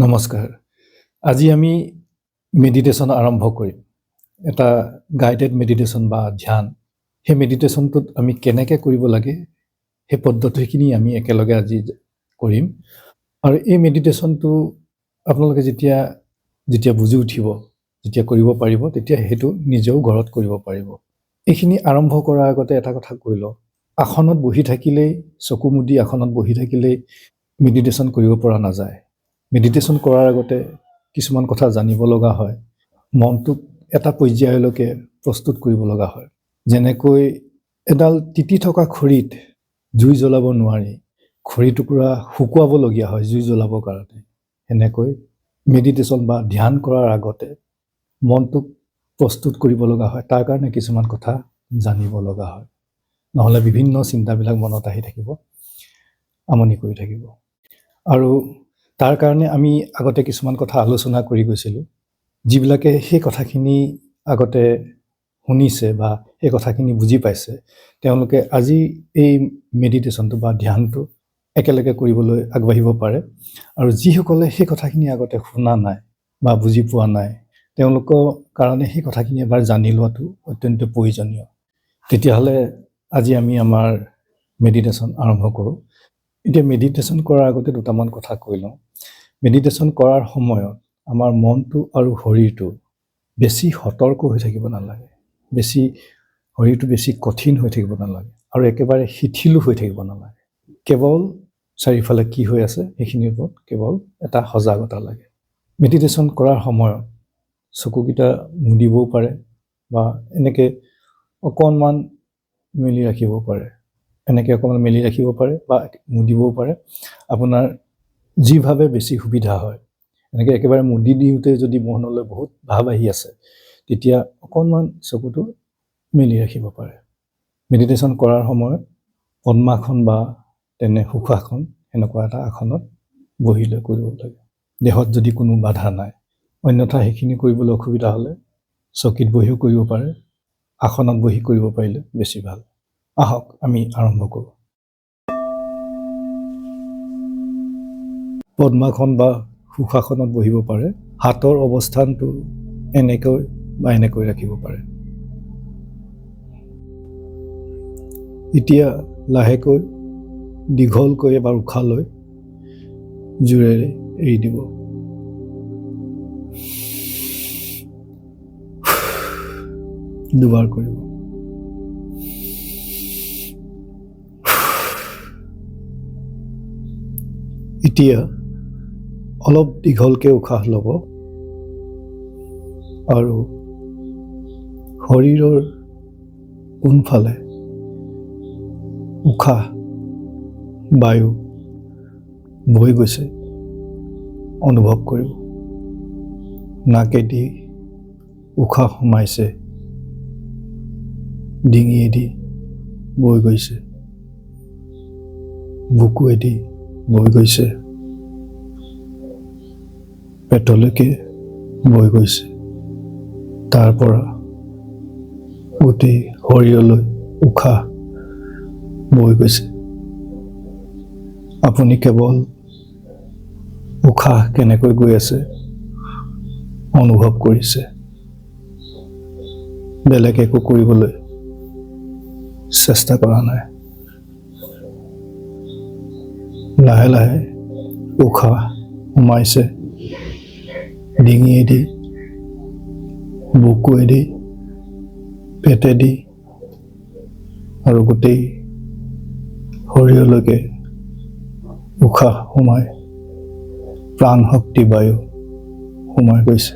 নমস্কাৰ। আজি আমি মেডিটেশ্যন আৰম্ভ কৰিম। এটা গাইডেড মেডিটেশ্যন বা ধ্যান। সেই মেডিটেশ্যনটোত আমি কেনেকৈ কৰিব লাগে সেই পদ্ধতিখিনি আমি একেলগে আজি কৰিম। আৰু এই মেডিটেশ্যনটো আপোনালোকে যেতিয়া বুজি উঠিব, যেতিয়া কৰিব পাৰিব, তেতিয়া সেইটো নিজেও ঘৰত কৰিব পাৰিব। এইখিনি আৰম্ভ কৰাৰ আগতে এটা কথা কৈ লওঁ। আসনত বহি থাকিলেই, চকু মুদি আসনত বহি থাকিলেই মেডিটেশ্যন কৰিব পৰা নাযায়। মেডিটেশ্যন কৰাৰ আগতে কিছুমান কথা জানিব লগা হয়। মনটোক এটা পৰ্যায়লৈকে প্ৰস্তুত কৰিব লগা হয়। যেনেকৈ এডাল তিতি থকা খৰিত জুই জ্বলাব নোৱাৰি, খৰি টুকুৰা শুকুৱাবলগীয়া হয় জুই জ্বলাবৰ কাৰণে। সেনেকৈ মেডিটেশ্যন বা ধ্যান কৰাৰ আগতে মনটোক প্ৰস্তুত কৰিব লগা হয়। তাৰ কাৰণে কিছুমান কথা জানিব লগা হয়। নহ'লে বিভিন্ন চিন্তাবিলাক মনত আহি থাকিব, আমনি কৰি থাকিব। আৰু তাৰ কাৰণে আমি আগতে কিছুমান কথা আলোচনা কৰি গৈছিলোঁ। যিবিলাকে সেই কথাখিনি আগতে শুনিছে বা সেই কথাখিনি বুজি পাইছে, তেওঁলোকে আজি এই মেডিটেশ্যনটো বা ধ্যানটো একেলগে কৰিবলৈ আগবাঢ়িব পাৰে। আৰু যিসকলে সেই কথাখিনি আগতে শুনা নাই বা বুজি পোৱা নাই, তেওঁলোকৰ কাৰণে সেই কথাখিনি এবাৰ জানি লোৱাটো অত্যন্ত প্ৰয়োজনীয়। তেতিয়াহ'লে আজি আমি আমাৰ মেডিটেশ্যন আৰম্ভ কৰোঁ। এতিয়া মেডিটেশ্যন কৰাৰ আগতে দুটামান কথা কৈ লওঁ। মেডিটেশ্যন কৰাৰ সময়ত আমাৰ মনটো আৰু শৰীৰটো বেছি সতৰ্ক হৈ থাকিব নালাগে, শৰীৰটো বেছি কঠিন হৈ থাকিব নালাগে, আৰু একেবাৰে শিথিলো হৈ থাকিব নালাগে। কেৱল চাৰিওফালে কি হৈ আছে সেইখিনিৰ ওপৰত কেৱল এটা সজাগতা লাগে। মেডিটেশ্যন কৰাৰ সময়ত চকুকেইটা মুদিবও পাৰে বা এনেকৈ অকণমান মেলি ৰাখিব পাৰে, বা মুদিবও পাৰে। আপোনাৰ যিভাৱে বেছি সুবিধা হয়। এনেকৈ একেবাৰে মুদি দিওঁতে যদি মনলৈ বহুত ভাৱ আহি আছে, তেতিয়া অকণমান চকুটো মেলি ৰাখিব পাৰে। মেডিটেশ্যন কৰাৰ সময়ত পদ্মাসন বা তেনে সুখাসন এনেকুৱা এটা আসনত বহি লৈ কৰিব লাগে। দেহত যদি কোনো বাধা নাই, অন্যথা সেইখিনি কৰিবলৈ অসুবিধা হ'লে চকীত বহিও কৰিব পাৰে, আসনত বহি কৰিব পাৰিলে বেছি ভাল। আহক আমি আৰম্ভ কৰোঁ। পদ্মাসন বা সুখাসনত বহিব পাৰে। হাতৰ অৱস্থানটো এনেকৈ বা এনেকৈ ৰাখিব পাৰে। এতিয়া লাহেকৈ দীঘলকৈ এবাৰ উশাহ লৈ জোৰেৰে এৰি দিব। দুবাৰ কৰিব। এতিয়া অলপ দীঘলকৈ উশাহ ল'ব আৰু শৰীৰৰ কোনফালে উশাহ বায়ু বৈ গৈছে অনুভৱ কৰিব। নাকেদি উশাহ সোমাইছে, ডিঙিয়েদি বৈ গৈছে, বুকুৱেদি বৈ গৈছে, পেটলৈকে বৈ গৈছে, তাৰ পৰা গোটেই শৰীৰলৈ উশাহ বৈ গৈছে। আপুনি কেৱল উশাহ কেনেকৈ গৈ আছে অনুভৱ কৰিছে। বেলেগ একো কৰিবলৈ চেষ্টা কৰা নাই। লাহে লাহে উশাহ সোমাইছে ডিঙিয়েদি, বুকুৱেদি, পেটেদি আৰু গোটেই শৰীৰলৈকে উশাহ সোমাই প্ৰাণ শক্তি বায়ু সোমাই গৈছে।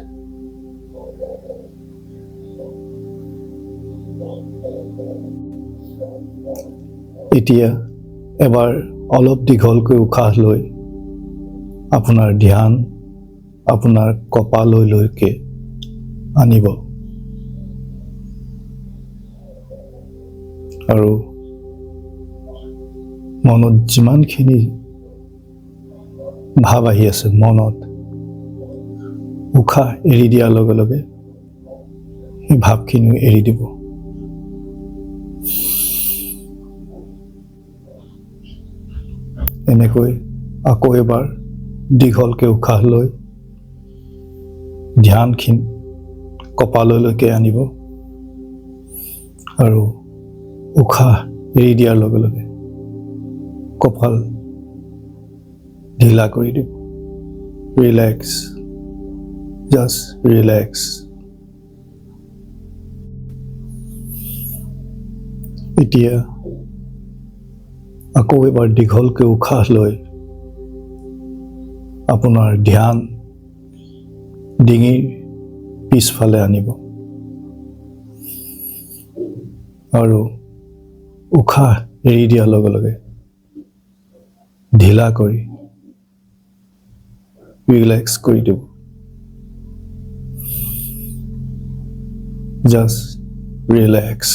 এতিয়া এবাৰ অলপ দীঘলকৈ উশাহ লৈ আপোনাৰ ধ্যান আপোনাৰ কপাললৈকে আনিব আৰু মনত যিমানখিনি ভাৱ আহি আছে, মনত উশাহ এৰি দিয়াৰ লগে লগে সেই ভাৱখিনিও এৰি দিব। এনেকৈ আকৌ এবাৰ দীঘলকৈ উশাহ লৈ ধ্যানখিনি কপাললৈকে আনিব আৰু উশাহ এৰি দিয়াৰ লগে লগে কপাল ঢিলা কৰি দিব। Relax, just relax. এতিয়া আকৌ এবাৰ দীঘলকৈ উশাহ লৈ আপোনাৰ ধ্যান ডিঙিৰ পিছফালে আনিব আৰু উশাহ এৰি দিয়াৰ লগে লগে ঢিলা কৰি ৰিলেক্স কৰি দিব। Just relax.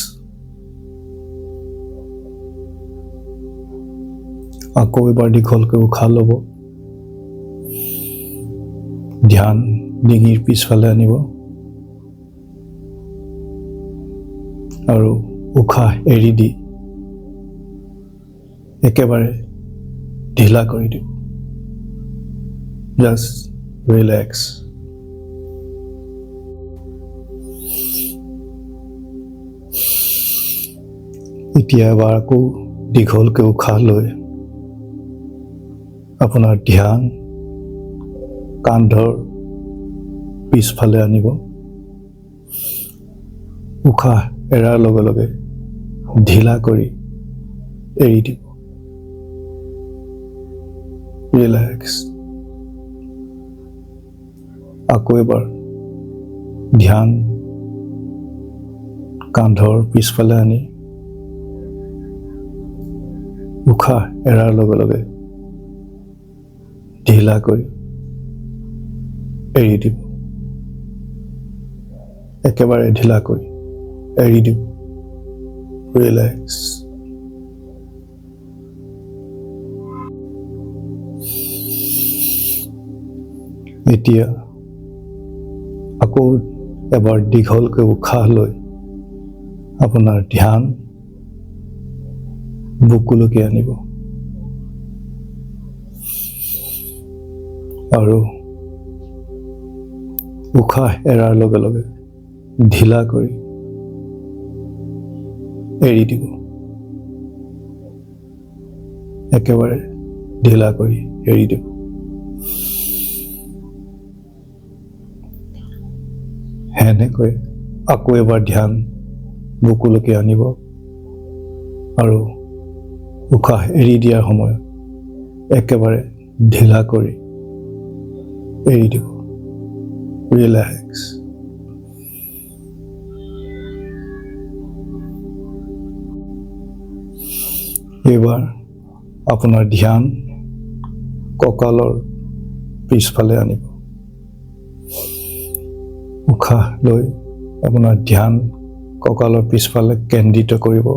আকৌ এবাৰ দীঘলকৈ উশাহ ল'ব, ধ্যান ডিঙিৰ পিছফালে আনিব আৰু উশাহ এৰি দি একেবাৰে ঢিলা কৰি দিব। Just relax. এতিয়া এবাৰ আকৌ দীঘলকৈ উশাহ লৈ আপোনাৰ ধ্যান কান্ধৰ পিছফালে আনিব। উশাহ এৰাৰ লগে লগে ঢিলা কৰি এৰি দিব। ৰিলেক্স। আকৌ এবাৰ ধ্যান কান্ধৰ পিছফালে আনি উশাহ এৰাৰ লগে লগে ঢিলা কৰি এৰি দিব। একেবাৰে ঢিলা কৰি এৰি দিব। ৰিলেক্স। এতিয়া আকৌ এবাৰ দীঘলকৈ উশাহ লৈ আপোনাৰ ধ্যান বুকুলৈকে আনিব আৰু উশাহ এৰাৰ লগে লগে ঢিলা কৰি এৰি দিব। একেবাৰে ঢিলা কৰি এৰি দিব। সেনেকৈ আকৌ এবাৰ ধ্যান বুকুলৈকে আনিব আৰু উশাহ এৰি দিয়াৰ সময়ত একেবাৰে ঢিলা কৰি এৰি দিব। ৰিলেক্স। এইবাৰ আপোনাৰ ধ্যান কঁকালৰ পিছফালে আনিব। উশাহ লৈ আপোনাৰ ধ্যান কঁকালৰ পিছফালে কেন্দ্ৰিত কৰিব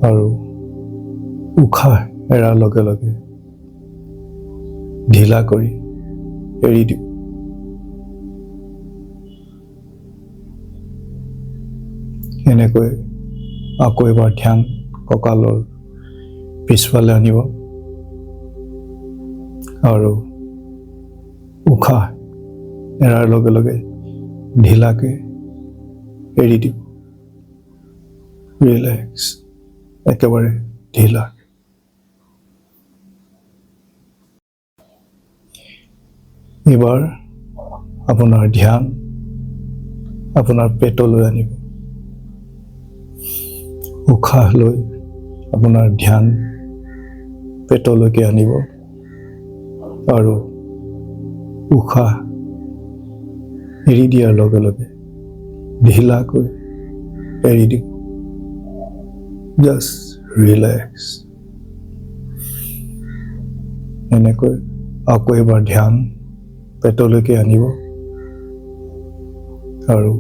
আৰু উশাহ এৰাৰ লগে লগে ঢিলা কৰি এৰি দিব। এনেকৈ আকৌ এবাৰ ধ্যান কঁকালৰ পিছফালে আনিব আৰু উশাহ এৰাৰ লগে লগে ঢিলাকে এৰি দিব। ৰিলেক্স। একেবাৰে ঢিলা। এইবাৰ আপোনাৰ ধ্যান আপোনাৰ পেটলৈ আনিব। উশাহ লৈ আপোনাৰ ধ্যান পেটলৈকে আনিব আৰু উশাহ এৰি দিয়াৰ লগে লগে ঢিলাকৈ এৰি দিব। Just relax. এনেকৈ আকৌ এবাৰ ধ্যান পেটলৈকে আনিব আৰু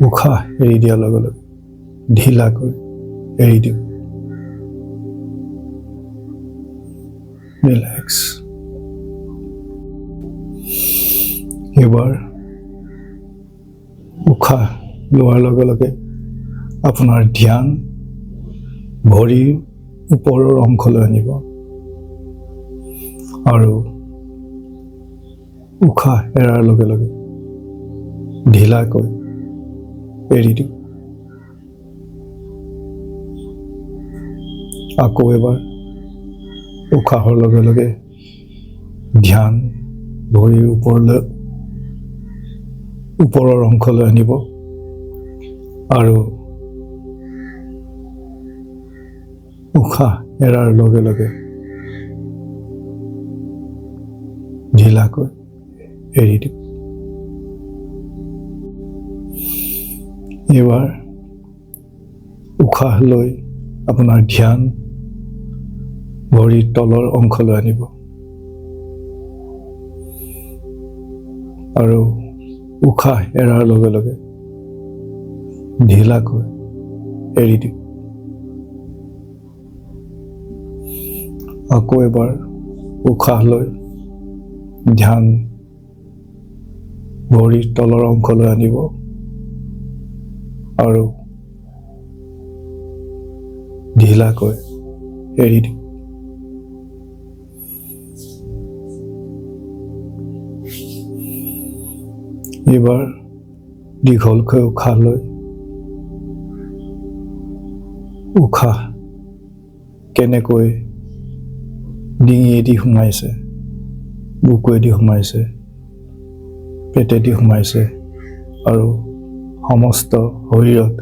উশাহ এৰি দিয়াৰ লগে লগে ঢিলাকৈ এৰি দিব। ৰিলেক্স। এইবাৰ উশাহ লোৱাৰ লগে লগে আপোনাৰ ধ্যান ভৰিৰ ওপৰৰ অংশলৈ আনিব আৰু উশাহ এৰাৰ লগে লগে ঢিলাকৈ এৰি দিওঁ। আকৌ এবাৰ উশাহৰ লগে লগে ধ্যান ভৰিৰ ওপৰৰ অংশলৈ আনিব আৰু উশাহ এৰাৰ লগে লগে ঢিলাকৈ এৰি দিওঁ। এইবাৰ উশাহ লৈ আপোনাৰ ধ্যান ভৰিৰ তলৰ অংশলৈ আনিব আৰু উশাহ এৰাৰ লগে লগে ঢিলাকৈ এৰি দিওঁ। আকৌ এবাৰ উশাহ লৈ ধ্যান ভৰিৰ তলৰ অংশলৈ আনিব আৰু ঢিলাকৈ এৰি দিওঁ। এইবাৰ দীঘলকৈ উশাহ লৈ উশাহ কেনেকৈ ডিঙিয়েদি সোমাইছে, বুকুৱেদি সোমাইছে, পেটেদি সোমাইছে আৰু সমস্ত শৰীৰত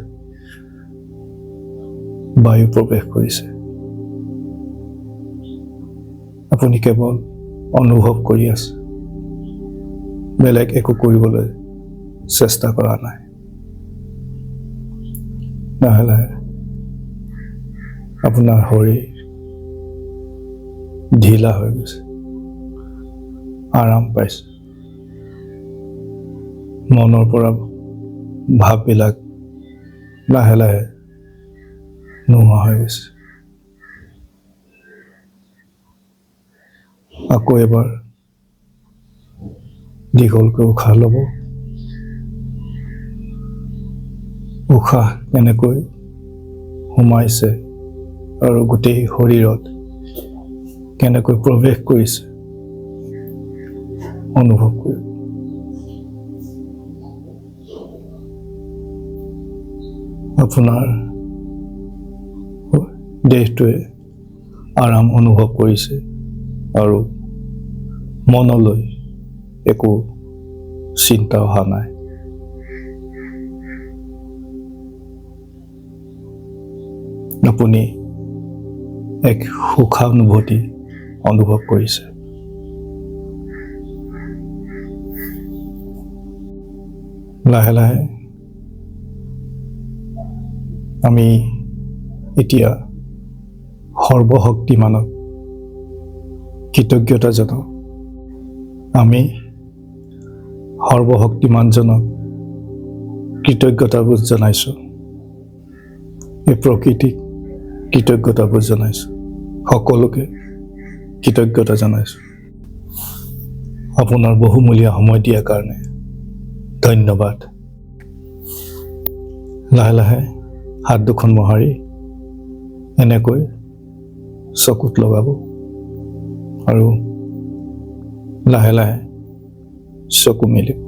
বায়ু প্ৰৱেশ কৰিছে, আপুনি কেৱল অনুভৱ কৰি আছে, বেলেগ একো কৰিবলৈ চেষ্টা কৰা নাই। লাহে লাহে আপোনাৰ শৰীৰ ঢিলা হৈ গৈছে, আৰাম পাইছে, মনৰ পৰা ভাববিলাক লাহে লাহে নোহোৱা হৈ গৈছে। আকৌ এবাৰ দীঘলকৈ উশাহ ল'ব। উশাহ কেনেকৈ সোমাইছে আৰু গোটেই শৰীৰত কেনেকৈ প্ৰৱেশ কৰিছে অনুভৱ কৰিব। আপোনাৰ দেহটোৱে আৰাম অনুভৱ কৰিছে আৰু মনলৈ একো চিন্তা অহা নাই। আপুনি এক সুখানুভূতি অনুভৱ কৰিছে। লাহে লাহে আমি এতিয়া সৰ্বশক্তিমানক কৃতজ্ঞতা জনাওঁ। আমি সৰ্বশক্তিমানজনক কৃতজ্ঞতাবোধ জনাইছোঁ। এই প্ৰকৃতিক কৃতজ্ঞতাবোধ জনাইছোঁ। সকলোকে কৃতজ্ঞতা জনাইছোঁ। আপোনাৰ বহুমূলীয়া সময় দিয়াৰ কাৰণে ধন্যবাদ। লাহে লাহে হাত দুখন মোহাৰি এনেকৈ চকুত লগাব আৰু লাহে লাহে চকু মেলিব।